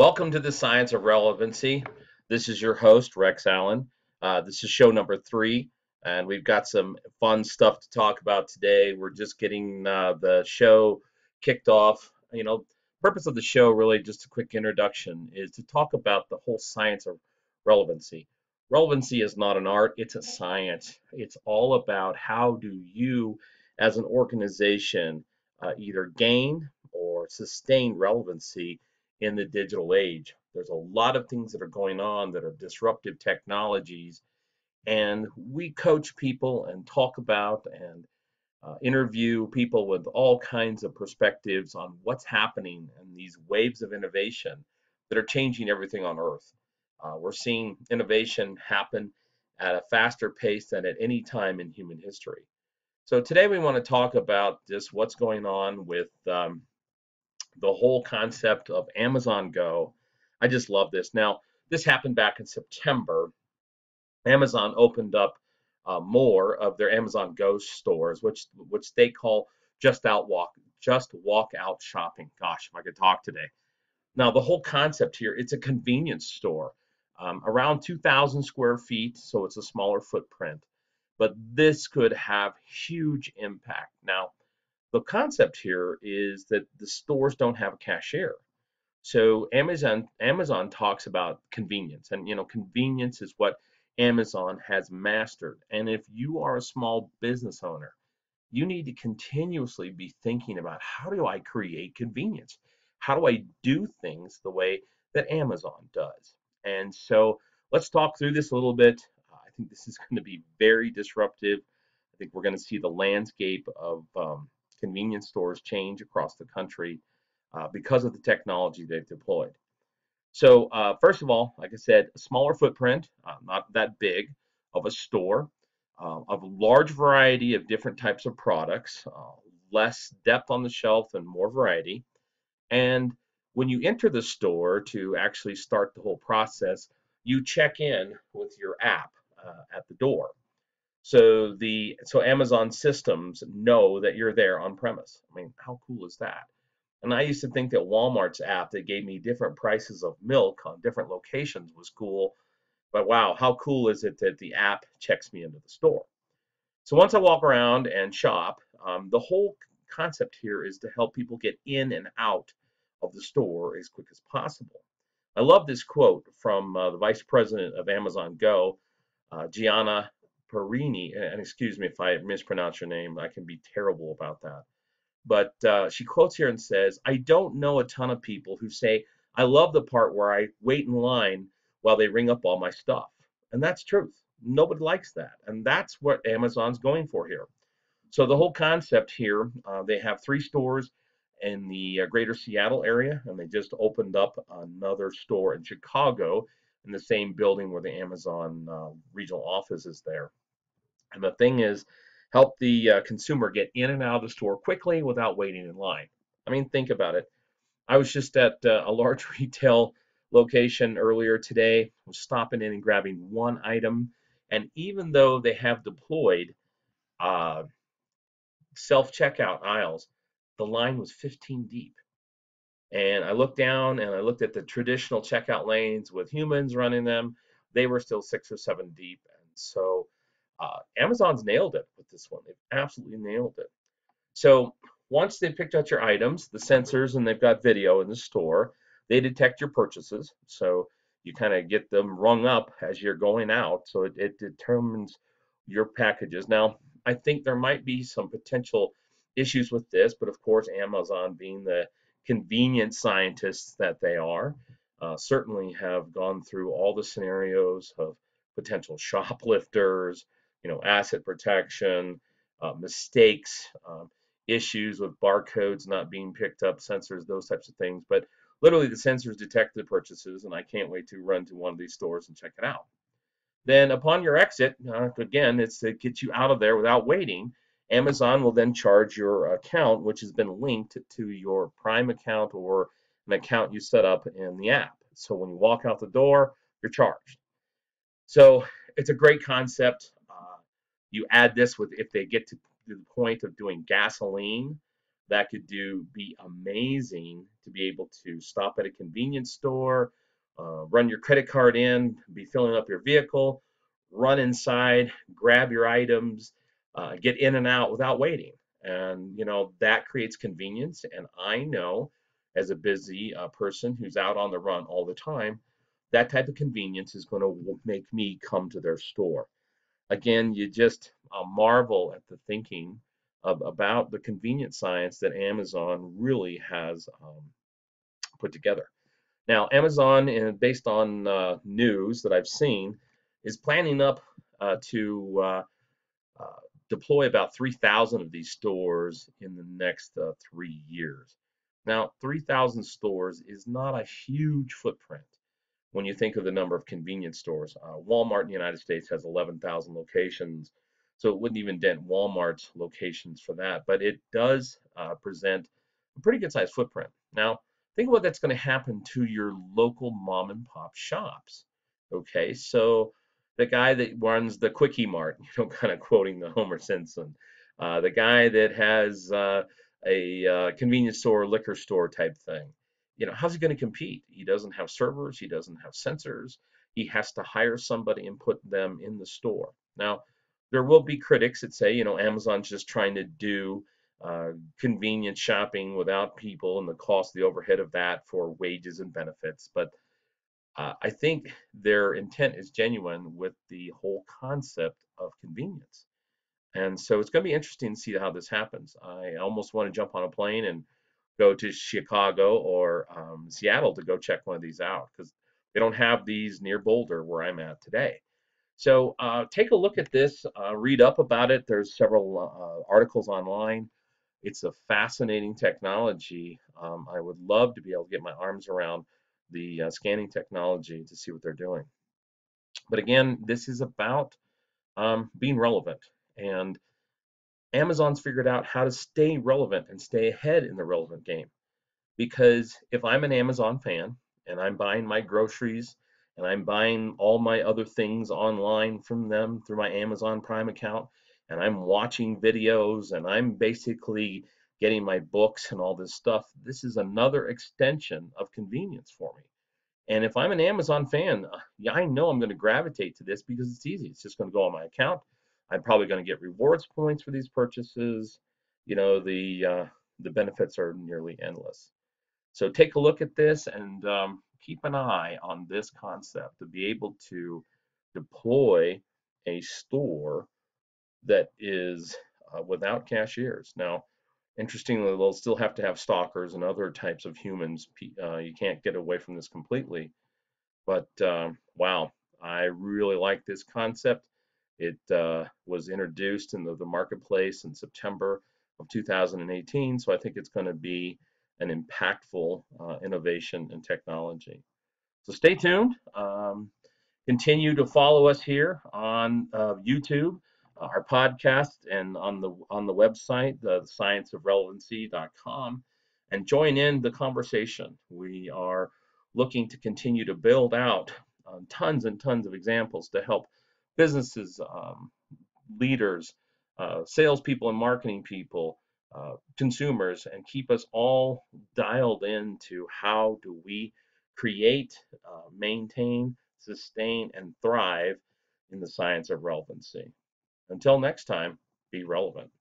Welcome to the Science of Relevancy. This is your host, Rex Allen. This is show number 3, and we've got some fun stuff to talk about today. We're just getting the show kicked off. Purpose of the show, really, just a quick introduction, is to talk about the whole science of relevancy. Relevancy is not an art, it's a science. It's all about how do you, as an organization, either gain or sustain relevancy in the digital age. There's a lot of things that are going on that are disruptive technologies, and we coach people and talk about and interview people with all kinds of perspectives on what's happening and these waves of innovation that are changing everything on Earth. We're seeing innovation happen at a faster pace than at any time in human history. So today we want to talk about just what's going on with the whole concept of Amazon Go. I just love this. Now, this happened back in September. Amazon opened up more of their Amazon Go stores, which they call just walk out shopping. Gosh, if I could talk today. Now, the whole concept here, it's a convenience store, around 2,000 square feet, so it's a smaller footprint. But this could have huge impact. Now, the concept here is that the stores don't have a cashier. So Amazon talks about convenience, and convenience is what Amazon has mastered. And if you are a small business owner, you need to continuously be thinking about, how do I create convenience? How do I do things the way that Amazon does? And so let's talk through this a little bit. I think this is going to be very disruptive. I think we're going to see the landscape of convenience stores change across the country because of the technology they've deployed. So first of all, like I said, a smaller footprint, not that big of a store, of a large variety of different types of products, less depth on the shelf and more variety. And when you enter the store to actually start the whole process, you check in with your app at the door. So Amazon systems know that you're there on premise. I mean, how cool is that? And I used to think that Walmart's app that gave me different prices of milk on different locations was cool. But wow, how cool is it that the app checks me into the store? So once I walk around and shop, the whole concept here is to help people get in and out of the store as quick as possible. I love this quote from the vice president of Amazon Go, Gianna Perini, and excuse me if I mispronounce your name, I can be terrible about that. But she quotes here and says, I don't know a ton of people who say, I love the part where I wait in line while they ring up all my stuff. And that's truth. Nobody likes that. And that's what Amazon's going for here. So the whole concept here, they have 3 stores in the greater Seattle area, and they just opened up another store in Chicago in the same building where the Amazon regional office is there. And the thing is, help the consumer get in and out of the store quickly without waiting in line. I mean, think about it. I was just at a large retail location earlier today, was stopping in and grabbing one item. And even though they have deployed uh, self-checkout aisles, the line was 15 deep. And I looked down and I looked at the traditional checkout lanes with humans running them. They were still 6 or 7 deep. And so Amazon's nailed it with this one. They've absolutely nailed it. So once they picked out your items, the sensors, and they've got video in the store, they detect your purchases. So you kind of get them rung up as you're going out. So it determines your packages. Now, I think there might be some potential issues with this, but of course, Amazon, being the convenience scientists that they are, certainly have gone through all the scenarios of potential shoplifters, asset protection, mistakes, issues with barcodes not being picked up, sensors, those types of things. But literally, the sensors detect the purchases, and I can't wait to run to one of these stores and check it out. Then, upon your exit, again, it's to get you out of there without waiting. Amazon will then charge your account, which has been linked to your Prime account or an account you set up in the app. So when you walk out the door, you're charged. So it's a great concept. You add this with, if they get to the point of doing gasoline, That could be amazing to be able to stop at a convenience store, run your credit card in, be filling up your vehicle, run inside, grab your items, get in and out without waiting. And that creates convenience. And I know, as a busy person who's out on the run all the time, that type of convenience is going to make me come to their store. Again, you just marvel at the thinking about the convenience science that Amazon really has put together. Now, Amazon, based on news that I've seen, is planning up to uh, deploy about 3,000 of these stores in the next 3 years. Now, 3,000 stores is not a huge footprint when you think of the number of convenience stores. Walmart in the United States has 11,000 locations, so it wouldn't even dent Walmart's locations for that, but it does present a pretty good sized footprint. Now, think of what that's going to happen to your local mom and pop shops. Okay, so the guy that runs the Quickie Mart, kind of quoting the Homer Simpson, the guy that has a convenience store, liquor store type thing, how's he going to compete? He doesn't have servers, he doesn't have sensors. He has to hire somebody and put them in the store. Now, there will be critics that say, Amazon's just trying to do convenience shopping without people and the cost, the overhead of that for wages and benefits. But I think their intent is genuine with the whole concept of convenience. And so it's going to be interesting to see how this happens. I almost want to jump on a plane and go to Chicago or Seattle to go check one of these out because they don't have these near Boulder where I'm at today. So take a look at this, read up about it. There's several articles online. It's a fascinating technology. I would love to be able to get my arms around the scanning technology to see what they're doing. But again, this is about being relevant. And Amazon's figured out how to stay relevant and stay ahead in the relevant game. Because if I'm an Amazon fan and I'm buying my groceries and I'm buying all my other things online from them through my Amazon Prime account, and I'm watching videos and I'm basically getting my books and all this stuff, this is another extension of convenience for me. And if I'm an Amazon fan, yeah, I know I'm going to gravitate to this because it's easy. It's just going to go on my account. I'm probably going to get rewards points for these purchases. The benefits are nearly endless. So take a look at this and keep an eye on this concept to be able to deploy a store that is without cashiers. Now, interestingly, they'll still have to have stalkers and other types of humans. You can't get away from this completely. But wow, I really like this concept. It was introduced in the marketplace in September of 2018, so I think it's going to be an impactful innovation in technology. So stay tuned. Continue to follow us here on YouTube, our podcast, and on the website, thescienceofrelevancy.com, and join in the conversation. We are looking to continue to build out tons and tons of examples to help businesses, leaders, salespeople, and marketing people, consumers, and keep us all dialed into how do we create, maintain, sustain, and thrive in the science of relevancy. Until next time, be relevant.